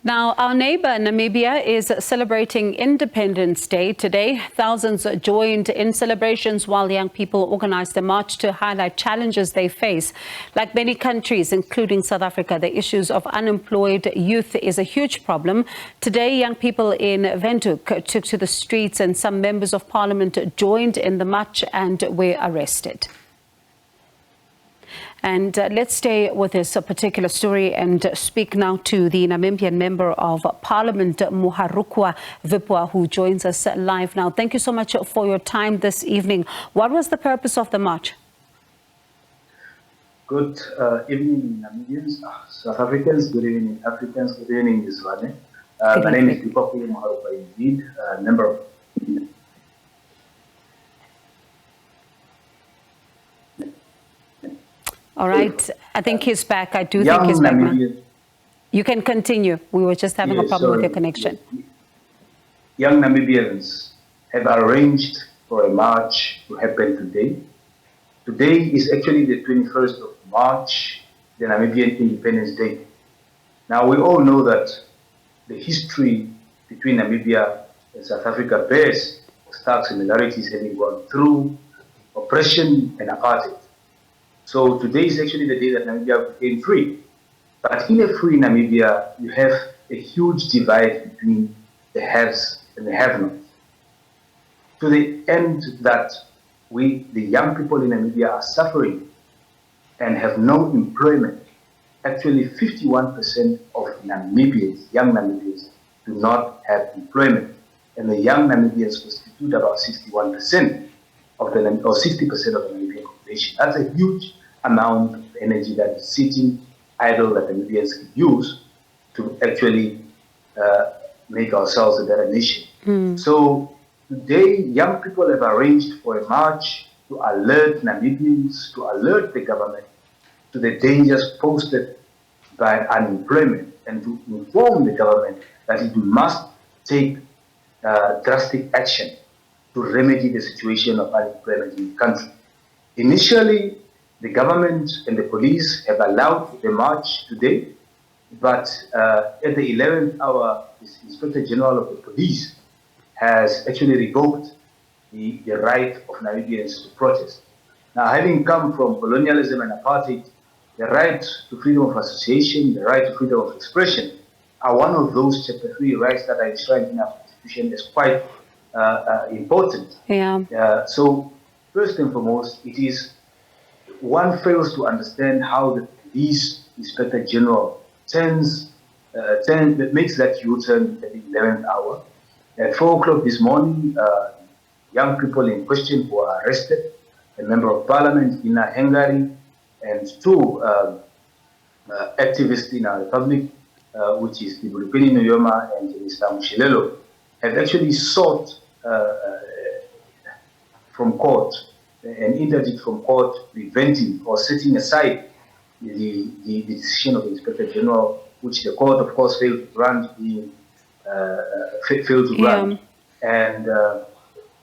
Now, our neighbour Namibia is celebrating Independence Day today. Thousands joined in celebrations while young people organised a march to highlight challenges they face. Like many countries, including South Africa, the issues of unemployed youth is a huge problem. Today, young people in Windhoek took to the streets and some members of parliament joined in the march and were arrested. And let's stay with this particular story and speak now to the Namibian Member of Parliament, Muharukua, Vipua, who joins us live now. Thank you so much for your time this evening. What was the purpose of the march? Good evening, Namibians, South Africans, good evening, Africans, good evening, Israel. My name is Vipua Muharukua, indeed, member of All right. I think he's back. I do think he's back now. You can continue. We were just having a problem with your connection. Young Namibians have arranged for a march to happen today. Today is actually the 21st of March, the Namibian Independence Day. Now, we all know that the history between Namibia and South Africa bears stark similarities, having gone through oppression and apartheid. So today is actually the day that Namibia became free. But in a free Namibia, you have a huge divide between the haves and the have-nots. To the end that we, the young people in Namibia, are suffering and have no employment. Actually, 51% of Namibians, young Namibians, do not have employment. And the young Namibians constitute about 61% of the, or 60% of the Namibian population. That's a huge amount of energy that is sitting idle that the Namibians can use to actually make ourselves a better nation. So today, young people have arranged for a march to alert Namibians, to alert the government to the dangers posted by unemployment and to inform the government that it must take drastic action to remedy the situation of unemployment in the country. Initially, the government and the police have allowed the march today, but at the 11th hour, the Inspector General of the Police has actually revoked the right of Namibians to protest. Now, having come from colonialism and apartheid, the right to freedom of association, the right to freedom of expression are one of those Chapter 3 rights that are enshrined in our Constitution as quite important. Yeah. So first and foremost, it is one fails to understand how the police inspector general makes that U-turn at the 11th hour. At 4 o'clock this morning, young people in question who are arrested, a member of parliament, Inna Hengari, and 2 activists in our republic, which is the Nauyoma and Mr. Amushelelo, have actually sought from court an interdict from court preventing or setting aside the decision of the Inspector General, which the court, of course, failed to grant. And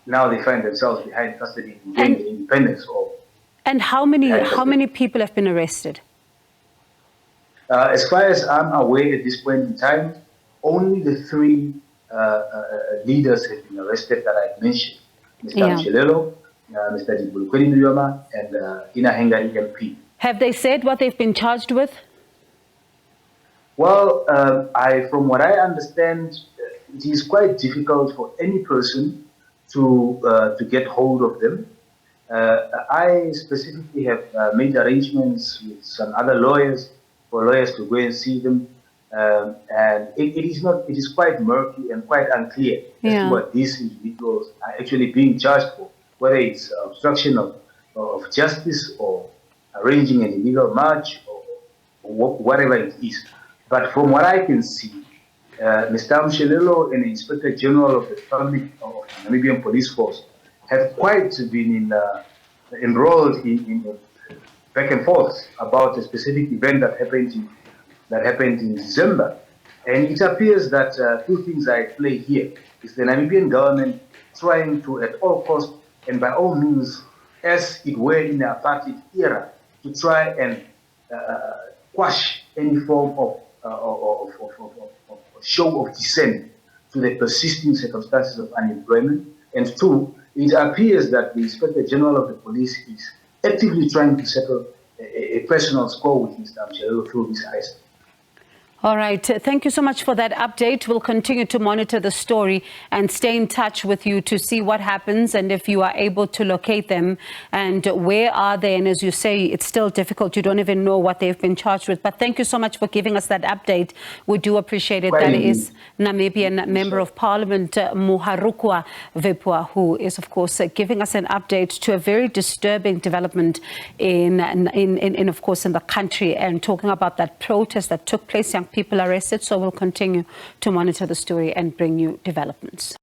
now they find themselves behind custody and the independence of. And how many people have been arrested? As far as I'm aware at this point in time, only the 3 leaders have been arrested that I mentioned: Mr. Amushelelo, Mr. Nauyoma, and Inna Hengari MP. Have they said what they've been charged with? Well, from what I understand, it is quite difficult for any person to get hold of them. I specifically have made arrangements with some other lawyers for lawyers to go and see them, and it is quite murky and quite unclear as to what these individuals are actually being charged for, whether it's obstruction of justice or arranging an illegal march or whatever it is. But from what I can see, Mr. Amushelelo and the Inspector General of the Republic of the Namibian Police Force have quite been enrolled in back and forth about a specific event that happened in December. And it appears that 2 things are at play here. Is the Namibian government trying to, at all costs and by all means, as it were in the apartheid era, to try and quash any form of show of dissent to the persisting circumstances of unemployment. And two, it appears that the Inspector General of the Police is actively trying to settle a personal score with Mr. Amushelelo through his arrest. All right. Thank you so much for that update. We'll continue to monitor the story and stay in touch with you to see what happens and if you are able to locate them and where are they. And as you say, it's still difficult. You don't even know what they've been charged with. But thank you so much for giving us that update. We do appreciate it. That is Namibian Member of Parliament Muharukua Vipua, who is, of course, giving us an update to a very disturbing development in of course, in the country, and talking about that protest that took place. Young people arrested, so we'll continue to monitor the story and bring you developments.